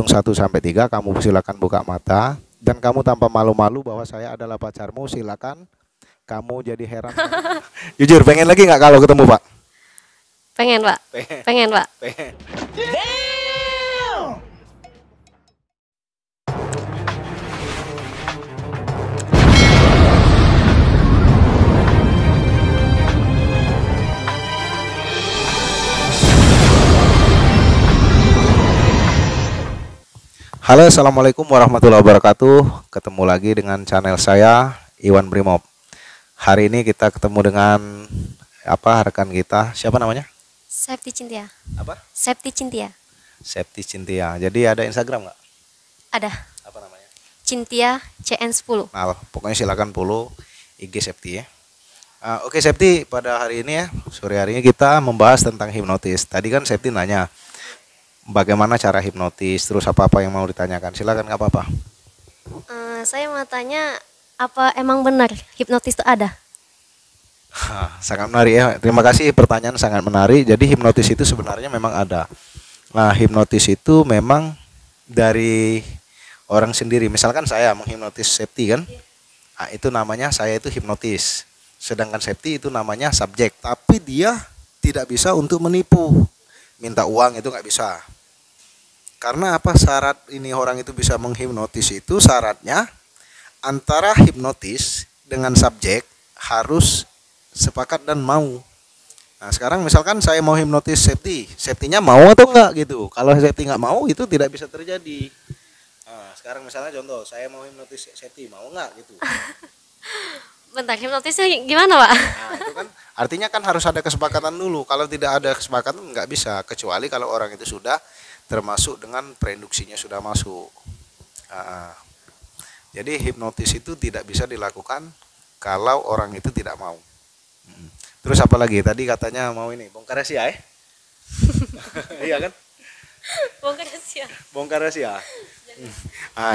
hitung 1 sampai 3, kamu silakan buka mata. Dan kamu tanpa malu-malu bahwa saya adalah pacarmu, silakan. Kamu jadi heran. Jujur, pengen lagi nggak kalau ketemu Pak? Pengen, Pak. Pengen, Pak. Pengen. Halo, assalamualaikum warahmatullahi wabarakatuh. Ketemu lagi dengan channel saya, Iwan Brimob. Hari ini kita ketemu dengan rekan kita. Siapa namanya? Septi Cintia. Apa? Septi Cintia. Septi Cintia. Jadi ada Instagram nggak? Ada. Apa namanya? Cintia CN10. Nah, pokoknya silakan follow IG Septi ya. Oke Septi, pada hari ini ya, sore hari ini kita membahas tentang hipnotis. Tadi kan Septi nanya bagaimana cara hipnotis, terus apa-apa yang mau ditanyakan. Silakan, nggak apa-apa. Saya mau tanya, apa emang benar hipnotis itu ada? Sangat menarik ya. Terima kasih, pertanyaan sangat menarik. Jadi hipnotis itu sebenarnya memang ada. Nah, hipnotis itu memang dari orang sendiri. Misalkan saya menghipnotis Septi kan, itu namanya saya itu hipnotis. Sedangkan Septi itu namanya subjek. Tapi dia tidak bisa untuk menipu, minta uang itu nggak bisa. Karena apa? Syarat ini orang itu bisa menghipnotis itu syaratnya antara hipnotis dengan subjek harus sepakat dan mau. Nah, sekarang misalkan saya mau hipnotis Septi, Septinya mau atau enggak gitu. Kalau Septi nggak mau itu tidak bisa terjadi. Nah, sekarang misalnya contoh, saya mau hipnotis Septi, mau nggak gitu. Bentar, hipnotisnya gimana, Pak? Nah, itu kan artinya kan harus ada kesepakatan dulu. Kalau tidak ada kesepakatan nggak bisa, kecuali kalau orang itu sudah termasuk dengan preinduksinya sudah masuk. Jadi hipnotis itu tidak bisa dilakukan kalau orang itu tidak mau. Terus apa lagi? Tadi katanya mau ini bongkar rahasia iya kan? Bongkar rahasia. Bongkar rahasia.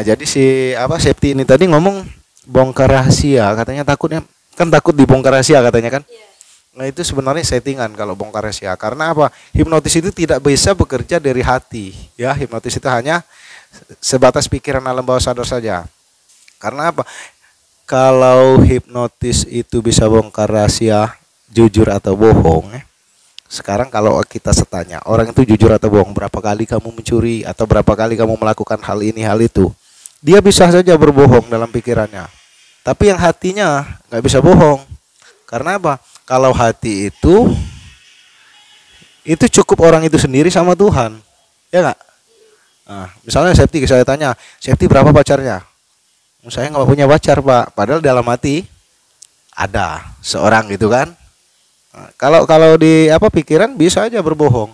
Jadi si Septi ini tadi ngomong bongkar rahasia, katanya takutnya kan takut dibongkar rahasia katanya kan? Iya. Nah, itu sebenarnya settingan kalau bongkar rahasia. Karena apa? Hipnotis itu tidak bisa bekerja dari hati. Ya, hipnotis itu hanya sebatas pikiran alam bawah sadar saja. Karena apa? Kalau hipnotis itu bisa bongkar rahasia, jujur atau bohong. Sekarang kalau kita setanya, orang itu jujur atau bohong, berapa kali kamu mencuri atau berapa kali kamu melakukan hal ini, hal itu. Dia bisa saja berbohong dalam pikirannya. Tapi yang hatinya nggak bisa bohong. Karena apa? Kalau hati itu cukup orang itu sendiri sama Tuhan, ya nggak? Nah, misalnya Septi, saya tanya, Septi berapa pacarnya? Saya nggak punya pacar Pak, padahal dalam hati ada seorang gitu kan. Nah, kalau di pikiran bisa aja berbohong.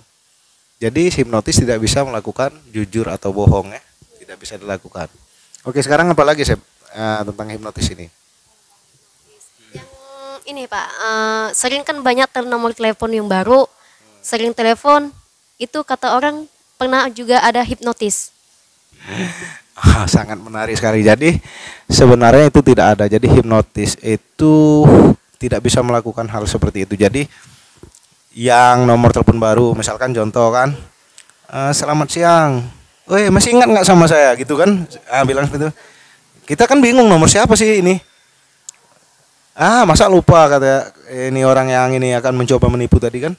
Jadi hipnotis tidak bisa melakukan jujur atau bohong ya, tidak bisa dilakukan. Oke, sekarang apa lagi tentang hipnotis ini? Ini Pak, sering kan banyak nomor telepon yang baru, sering telepon, itu kata orang pernah juga ada hipnotis. Sangat menarik sekali. Jadi sebenarnya itu tidak ada. Jadi hipnotis itu tidak bisa melakukan hal seperti itu. Jadi yang nomor telepon baru, misalkan contoh kan, selamat siang, masih ingat nggak sama saya gitu kan? Bilang seperti itu. Kita kan bingung nomor siapa sih ini? Masa lupa, kata ini orang yang ini akan mencoba menipu tadi kan.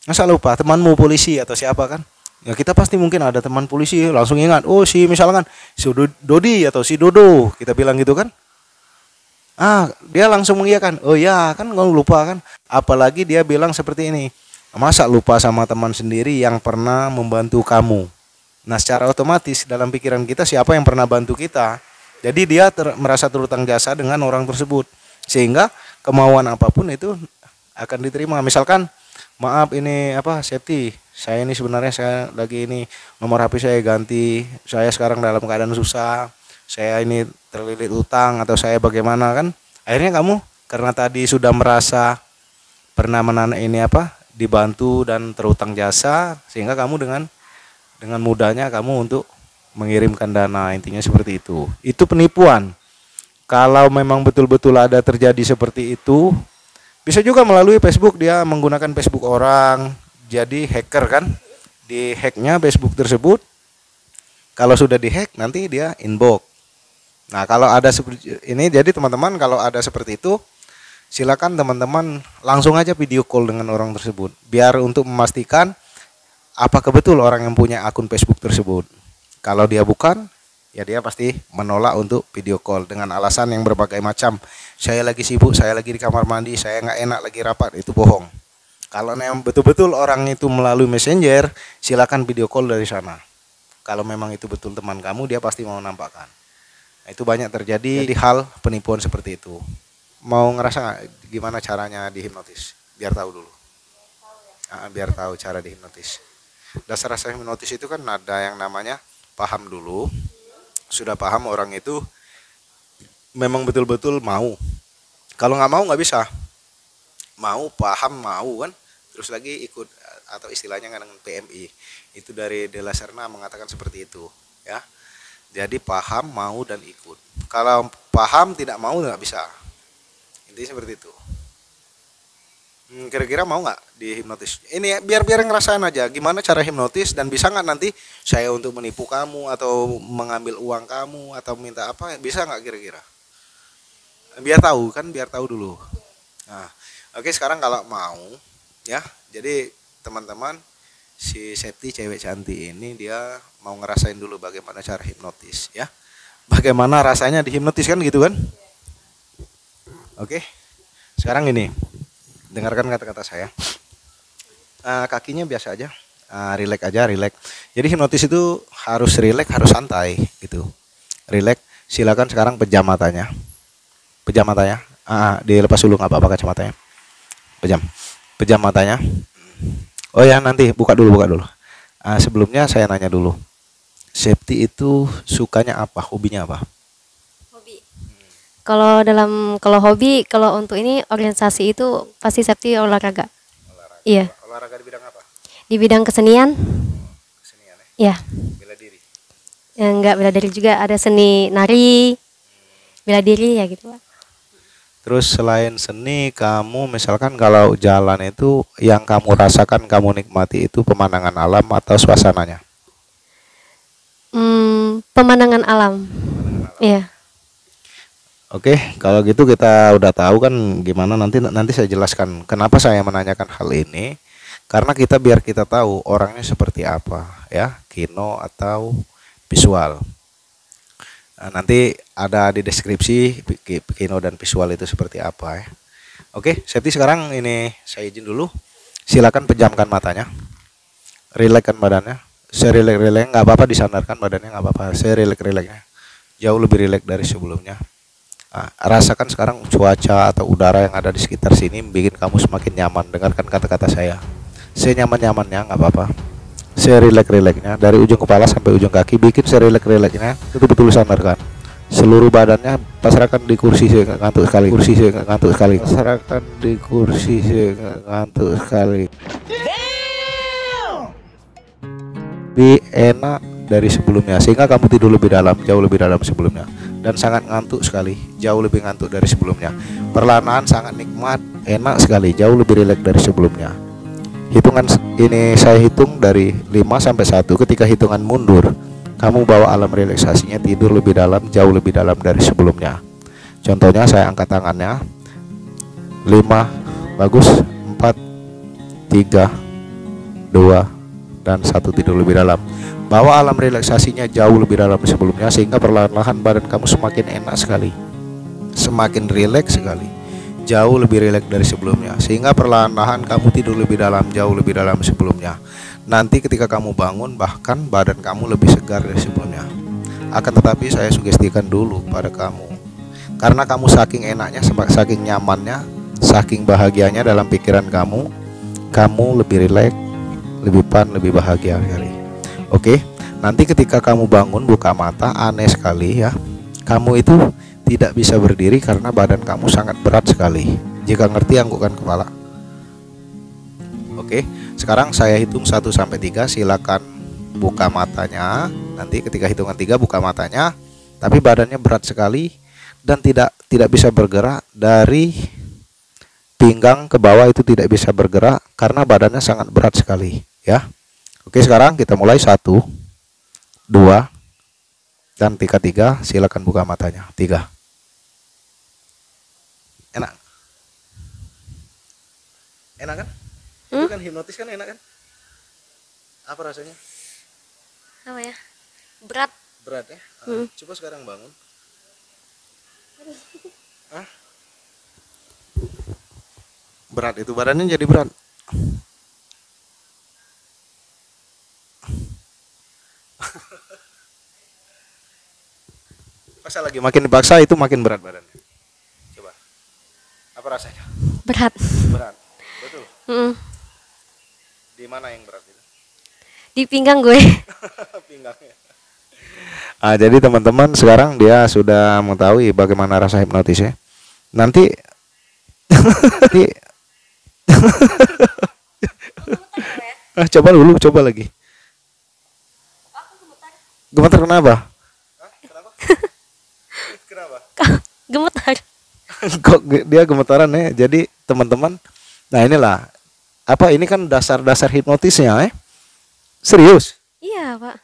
Masa lupa temanmu polisi atau siapa kan? Ya kita pasti mungkin ada teman polisi, langsung ingat, misalkan si Dodi atau si Dodo, kita bilang gitu kan. Dia langsung mengiyakan, oh ya kan kamu lupa kan. Apalagi dia bilang seperti ini, masa lupa sama teman sendiri yang pernah membantu kamu. Nah, secara otomatis dalam pikiran kita siapa yang pernah bantu kita, jadi dia merasa terutang jasa dengan orang tersebut. Sehingga kemauan apapun itu akan diterima. Misalkan, maaf ini Septi, saya ini sebenarnya saya lagi ini nomor HP saya ganti, saya sekarang dalam keadaan susah, saya ini terlilit utang atau saya bagaimana kan. Akhirnya kamu karena tadi sudah merasa pernah dibantu dan terutang jasa, sehingga kamu dengan mudahnya kamu untuk mengirimkan dana, intinya seperti itu. Itu penipuan. Kalau memang betul-betul ada terjadi seperti itu, bisa juga melalui Facebook, dia menggunakan Facebook orang, jadi hacker kan, di hacknya Facebook tersebut, Kalau sudah dihack nanti dia inbox. Nah, kalau ada seperti ini, jadi teman-teman kalau ada seperti itu, silakan teman-teman langsung aja video call dengan orang tersebut, biar untuk memastikan apakah betul orang yang punya akun Facebook tersebut. Kalau dia bukan, ya dia pasti menolak untuk video call dengan alasan yang berbagai macam. Saya lagi sibuk, saya lagi di kamar mandi, saya nggak enak lagi rapat, itu bohong. Kalau memang betul-betul orang itu melalui Messenger, silakan video call dari sana. Kalau memang itu betul teman kamu, dia pasti mau nampakkan. Nah, itu banyak terjadi di hal penipuan seperti itu. Mau ngerasa nggak gimana caranya dihipnotis? Biar tahu dulu. Biar tahu cara dihipnotis. Dasar-dasar hipnotis itu kan ada yang namanya paham dulu. Sudah paham orang itu memang betul-betul mau. Kalau nggak mau nggak bisa. Mau, paham, mau kan. Terus lagi ikut, atau istilahnya dengan PMI. Itu dari De La Serna mengatakan seperti itu, ya. Jadi paham, mau, dan ikut. Kalau paham tidak mau nggak bisa. Intinya seperti itu. Kira-kira mau nggak dihipnotis? Ini biar ngerasain aja gimana cara hipnotis, dan bisa nggak nanti saya untuk menipu kamu atau mengambil uang kamu atau minta apa, bisa nggak kira-kira? Biar tahu kan, biar tahu dulu. Nah, oke, sekarang kalau mau, ya. Jadi teman-teman, si Septi cewek cantik ini dia mau ngerasain dulu bagaimana cara hipnotis, ya. Bagaimana rasanya dihipnotis kan gitu kan? Oke. Sekarang ini dengarkan kata-kata saya. Kakinya biasa aja. Relax aja, relax. Jadi hipnotis itu harus relax, harus santai gitu. Relax. Silakan sekarang pejam matanya. Pejam matanya. Dilepas dulu nggak apa-apa kacamatanya. Pejam matanya. Oh ya, nanti buka dulu. Sebelumnya saya nanya dulu. Septi itu sukanya apa? Hobinya apa? Hobi. Kalau hobi, kalau untuk ini organisasi itu pasti Septi olahraga. Iya. Olahraga di bidang apa? Di bidang kesenian. Kesenian ya? Iya. Bela diri. Enggak bela diri juga, ada seni nari, bela diri ya gitu, Pak. Terus selain seni, kamu misalkan kalau jalan itu yang kamu rasakan, kamu nikmati itu pemandangan alam atau suasananya? Pemandangan alam. Iya. Oke, kalau gitu kita udah tahu kan gimana, nanti saya jelaskan kenapa saya menanyakan hal ini. Karena biar kita tahu orangnya seperti apa, ya, kino atau visual. Nah, nanti ada di deskripsi kino dan visual itu seperti apa, ya. Oke, Septi sekarang ini saya izin dulu. Silakan pejamkan matanya. Rilekskan badannya. Serilek-rilek, nggak apa-apa disandarkan badannya, nggak apa-apa. Serilek-rileknya. Jauh lebih rileks dari sebelumnya. Rasakan sekarang cuaca atau udara yang ada di sekitar sini bikin kamu semakin nyaman. Dengarkan kata-kata saya. Senyaman-nyamannya, nggak apa-apa. Serilek-rileknya dari ujung kepala sampai ujung kaki, bikin serilek-rileknya. Betul-betul sandarkan. Seluruh badannya pasrahkan di kursi, saya ngantuk sekali. Pasrahkan di kursi, saya ngantuk sekali. Lebih enak dari sebelumnya, sehingga kamu tidur lebih dalam, jauh lebih dalam sebelumnya, dan sangat ngantuk sekali, jauh lebih ngantuk dari sebelumnya. Perlahan sangat nikmat, enak sekali, jauh lebih rileks dari sebelumnya. Hitungan ini saya hitung dari 5 sampai 1. Ketika hitungan mundur, kamu bawa alam relaksasinya tidur lebih dalam, jauh lebih dalam dari sebelumnya. Contohnya saya angkat tangannya. 5, bagus. 4, 3, 2, dan 1, tidur lebih dalam. Bawa alam relaksasinya jauh lebih dalam sebelumnya, sehingga perlahan-lahan badan kamu semakin enak sekali, semakin rileks sekali, jauh lebih rileks dari sebelumnya, sehingga perlahan-lahan kamu tidur lebih dalam, jauh lebih dalam sebelumnya. Nanti ketika kamu bangun, bahkan badan kamu lebih segar dari sebelumnya. Akan tetapi saya sugestikan dulu pada kamu, karena kamu saking enaknya, saking nyamannya, saking bahagianya dalam pikiran kamu lebih rileks, lebih lebih bahagia sekali. Oke, nanti ketika kamu bangun buka mata, aneh sekali ya, kamu itu tidak bisa berdiri karena badan kamu sangat berat sekali. Jika ngerti, anggukkan kepala. Oke, sekarang saya hitung 1 sampai 3, silakan buka matanya. Nanti ketika hitungan 3 buka matanya, tapi badannya berat sekali dan tidak bisa bergerak. Dari pinggang ke bawah itu tidak bisa bergerak karena badannya sangat berat sekali, ya. Oke, sekarang kita mulai. 1, 2, Dan tiga silakan buka matanya. 3. Enak. Enak kan? Itu kan hipnotis kan, enak kan? Apa rasanya? Apa ya? Berat. Berat ya? Coba sekarang bangun. Hah? Berat itu, badannya jadi berat. Masa lagi makin dipaksa itu makin berat badannya. Coba. Apa rasanya? Berat. Berat. Betul. Mm. Di mana yang berat itu? Di pinggang gue. Pinggangnya. Jadi teman-teman sekarang dia sudah mengetahui bagaimana rasa hipnotis ya. Nanti coba dulu, coba lagi. Gemetar kenapa? Kenapa? Kenapa? Gemetar. Kok dia gemetaran ya? Jadi teman-teman, nah inilah apa ini kan dasar-dasar hipnotisnya Serius? Iya, Pak.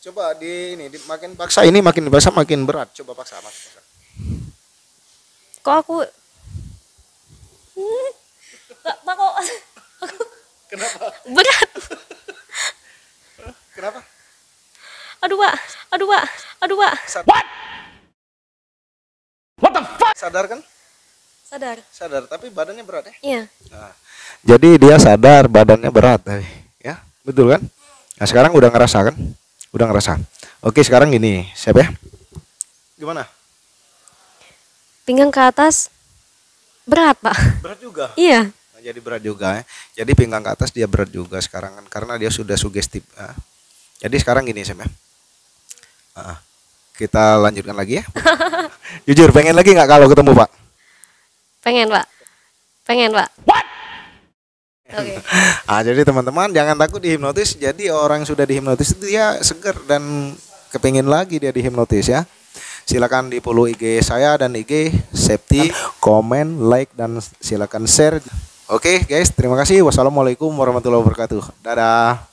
Coba makin paksa ini makin dipaksa makin berat. Coba paksa. Kok aku Pak, kok Kenapa? berat. Kenapa? Aduh, Pak. What the fuck? Sadar kan? Sadar. Tapi badannya berat ya? Iya. Nah, jadi dia sadar badannya berat, ya, betul kan? Nah sekarang udah ngerasa kan? Udah ngerasa. Oke sekarang gini, siap ya? Gimana? Pinggang ke atas berat, Pak. Berat juga. Iya. Nah, jadi berat juga ya. Jadi pinggang ke atas dia berat juga sekarang kan karena dia sudah sugestif. Jadi sekarang gini siap ya? Kita lanjutkan lagi ya. Jujur pengen lagi nggak kalau ketemu Pak? Pengen, Pak. What? Oke. Jadi teman-teman jangan takut dihipnotis. Jadi orang yang sudah dihipnotis itu dia seger dan kepingin lagi dia dihipnotis ya. Silakan di follow IG saya dan IG Septi, komen, like dan silakan share. Oke guys, terima kasih. Wassalamualaikum warahmatullahi wabarakatuh. Dadah.